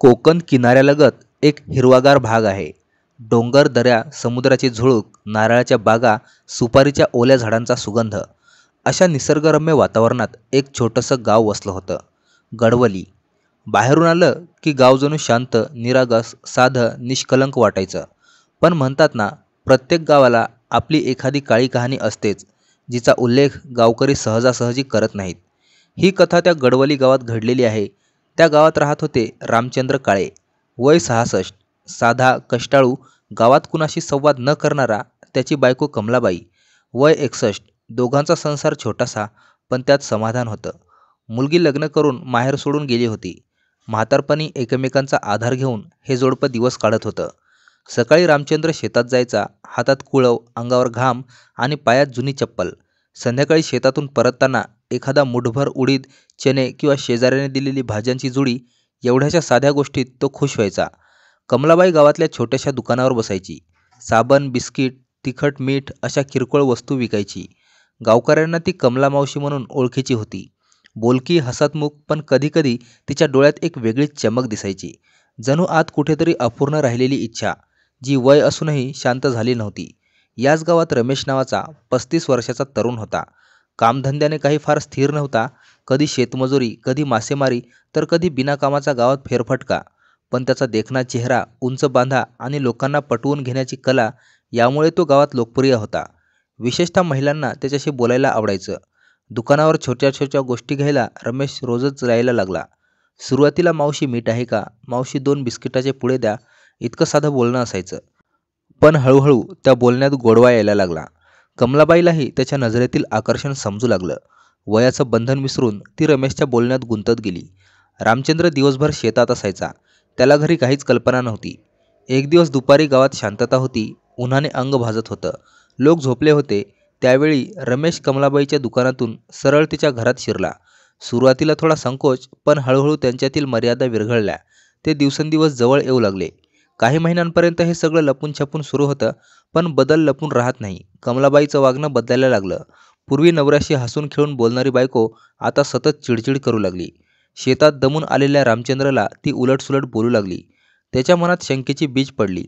कोकण किनाऱ्यालगत एक हिरवागार भाग आहे. डोंगर, दऱ्या, समुद्राची झुळूक, नारळाच्या बागा, सुपारीच्या ओल्या झाडांचा सुगंध. अशा निसर्गरम्य वातावरणात एक छोटंसं गाव वसलं होतं, गडवली. बाहेरून आलं की गाव जणू शांत, निरागस, साधं, निष्कलंक वाटायचं. पण म्हणतात ना, प्रत्येक गावाला आपली एखादी काळी कहाणी असतेच, जिचा उल्लेख गावकरी सहजासहजी करत नाहीत. ही कथा त्या गडवली गावात घडलेली आहे. त्या गावात राहत होते रामचंद्र काळे. वय 66. साधा, कष्टाळू, गावात कुणाशी संवाद न करणारा. त्याची बायको कमलाबाई, वय 61. दोघांचा संसार छोटासा, पण त्यात समाधान होतं. मुलगी लग्न करून माहेर सोडून गेली होती. म्हातारपणी एकमेकांचा आधार घेऊन हे जोडपं दिवस काढत होतं. सकाळी रामचंद्र शेतात जायचा, हातात कुळव, अंगावर घाम आणि पायात जुनी चप्पल. संध्याकाळी शेतातून परतताना एखादा मुठभर उडीद, चणे किंवा शेजाऱ्याने दिलेली भाज्यांची जुडी, एवढ्याशा साध्या गोष्टीत तो खुश व्हायचा. कमलाबाई गावातल्या छोट्याशा दुकानावर बसायची. साबण, बिस्किट, तिखट, मीठ अशा किरकोळ वस्तू विकायची. गावकऱ्यांना ती कमला मावशी म्हणून ओळखीची होती. बोलकी, हसतमुख, पण कधीकधी तिच्या डोळ्यात एक वेगळीच चमक दिसायची. जणू आत कुठेतरी अपूर्ण राहिलेली इच्छा, जी वय असूनही शांत झाली नव्हती. याच गावात रमेश नावाचा 35 वर्षाचा तरुण होता. कामधंद्याने काही फार स्थिर नव्हता. कधी शेतमजुरी, कधी मासेमारी, तर कधी बिनाकामाचा गावात फेरफटका. पण त्याचा देखणा चेहरा, उंच बांधा आणि लोकांना पटवून घेण्याची कला, यामुळे तो गावात लोकप्रिय होता. विशेषतः महिलांना त्याच्याशी बोलायला आवडायचं. दुकानावर छोट्या छोट्या गोष्टी घ्यायला रमेश रोजच जायला लागला. सुरुवातीला, मावशी मीठ आहे का, मावशी 2 बिस्किटाचे पुडे द्या, इतकं साधं बोलणं असायचं. पण हळूहळू त्या बोलण्यात गोडवा यायला लागला. कमलाबाईलाही त्याच्या नजरेतील आकर्षण समजू लागलं. वयाचं बंधन विसरून ती रमेशच्या बोलण्यात गुंतत गेली. रामचंद्र दिवसभर शेतात असायचा. त्याला घरी काहीच कल्पना नव्हती. एक दिवस दुपारी गावात शांतता होती. उन्हाने अंग भाजत होतं. लोक झोपले होते. त्यावेळी रमेश कमलाबाईच्या दुकानातून सरळ तिच्या घरात शिरला. सुरुवातीला थोडा संकोच, पण हळूहळू त्यांच्यातील मर्यादा विरघळल्या. ते दिवसेंदिवस जवळ येऊ लागले. काही महिन्यांपर्यंत हे सगळं लपून छपून सुरू होतं, पण बदल लपून राहत नाही. कमलाबाईचं वागणं बदलायला लागलं. पूर्वी नवऱ्याशी हसून खेळून बोलणारी बायको आता सतत चिडचिड करू लागली. शेतात दमून आलेल्या रामचंद्रला ती उलटसुलट बोलू लागली. त्याच्या मनात शंकेची बीज पडली.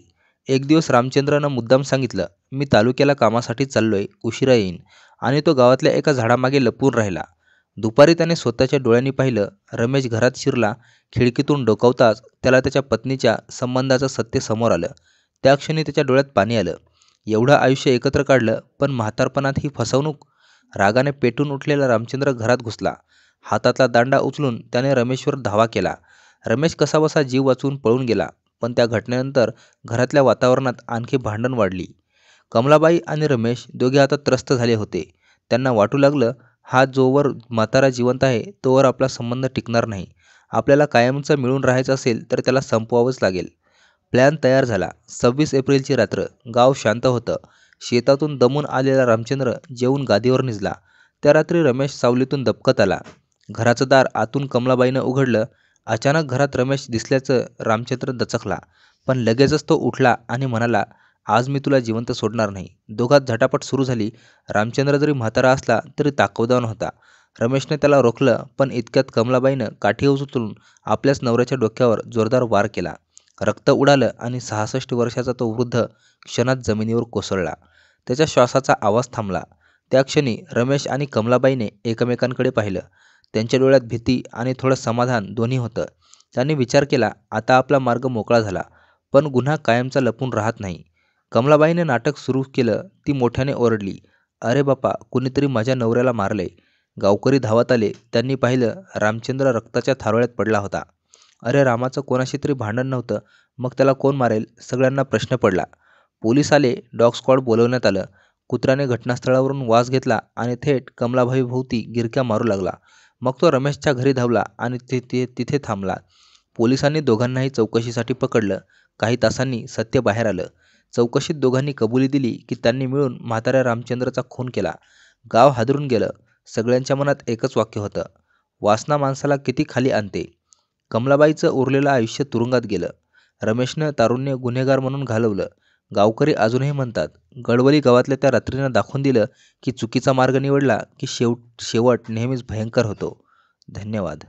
एक दिवस रामचंद्रानं मुद्दाम सांगितलं, मी तालुक्याला कामासाठी चाललोय, उशिरा येईन. आणि तो गावातल्या एका झाडामागे लपून राहिला. दुपारी त्याने स्वतःच्या डोळ्यांनी पाहिलं. रमेश घरात शिरला. खिडकीतून डोकावताच त्याला त्याच्या पत्नीच्या संबंधाचं सत्य समोर आलं. त्या क्षणी त्याच्या डोळ्यात पाणी आलं. एवढं आयुष्य एकत्र काढलं, पण म्हातारपणात ही फसवणूक. रागाने पेटून उठलेला रामचंद्र घरात घुसला. हातातला दांडा उचलून त्याने रमेशवर धावा केला. रमेश कसाबसा जीव वाचवून पळून गेला. पण त्या घटनेनंतर घरातल्या वातावरणात आणखी भांडण वाढली. कमलाबाई आणि रमेश दोघे आता त्रस्त झाले होते. त्यांना वाटू लागलं, हा जोवर म्हातारा जिवंत आहे तोवर आपला संबंध टिकणार नाही. आपल्याला कायमचं मिळून राहायचं असेल तर त्याला संपवावंच लागेल. प्लॅन तयार झाला. 26 एप्रिलची रात्र. गाव शांत होतं. शेतातून दमून आलेला रामचंद्र जेवून गादीवर निजला. त्या रात्री रमेश सावलीतून दबकत आला. घराचं दार आतून कमलाबाईनं उघडलं. अचानक घरात रमेश दिसल्याचं रामचंद्र दचकला. पण लगेचच तो उठला आणि म्हणाला, आज मी तुला जिवंत सोडणार नाही. दोघात झटापट सुरू झाली. रामचंद्र जरी म्हातारा असला तरी ताकदवान होता. रमेशने त्याला रोखलं, पण इतक्यात कमलाबाईनं काठी उचलून आपल्याच नवऱ्याच्या डोक्यावर जोरदार वार केला. रक्त उडालं आणि 66 वर्षाचा तो वृद्ध क्षणात जमिनीवर कोसळला. त्याच्या श्वासाचा आवाज थांबला. त्या क्षणी रमेश आणि कमलाबाईने एकमेकांकडे पाहिलं. त्यांच्या डोळ्यात भीती आणि थोडं समाधान दोन्ही होतं. त्यांनी विचार केला, आता आपला मार्ग मोकळा झाला. पण गुन्हा कायमचा लपून राहत नाही. कमलाबाईने नाटक सुरू केलं. ती मोठ्याने ओरडली, अरे बापा, कुणीतरी माझ्या नवऱ्याला मारले. गावकरी धावत आले. त्यांनी पाहिलं, रामचंद्र रक्ताच्या थारोळ्यात पडला होता. अरे, रामाचं कोणाशी तरी भांडण नव्हतं, मग त्याला कोण मारेल? सगळ्यांना प्रश्न पडला. पोलीस आले. डॉग स्क्वॉड बोलवण्यात आलं. कुत्र्याने घटनास्थळावरून वास घेतला आणि थेट कमलाबाई भोवती गिरक्या मारू लागला. मग तो रमेशच्या घरी धावला आणि तिथे थांबला. पोलिसांनी दोघांनाही चौकशीसाठी पकडलं. काही तासांनी सत्य बाहेर आलं. चौकशीत दोघांनी कबुली दिली की त्यांनी मिळून म्हाताऱ्या रामचंद्रचा खून केला. गाव हादरून गेलं. सगळ्यांच्या मनात एकच वाक्य होतं, वासना माणसाला किती खाली आणते. कमलाबाईचं उरलेलं आयुष्य तुरुंगात गेलं. रमेशनं तारुण्य गुन्हेगार म्हणून घालवलं. गावकरी अजूनही म्हणतात, गडवली गावातल्या त्या रात्रीनं दाखवून दिलं की चुकीचा मार्ग निवडला की शेवट नेहमीच भयंकर होतो. धन्यवाद.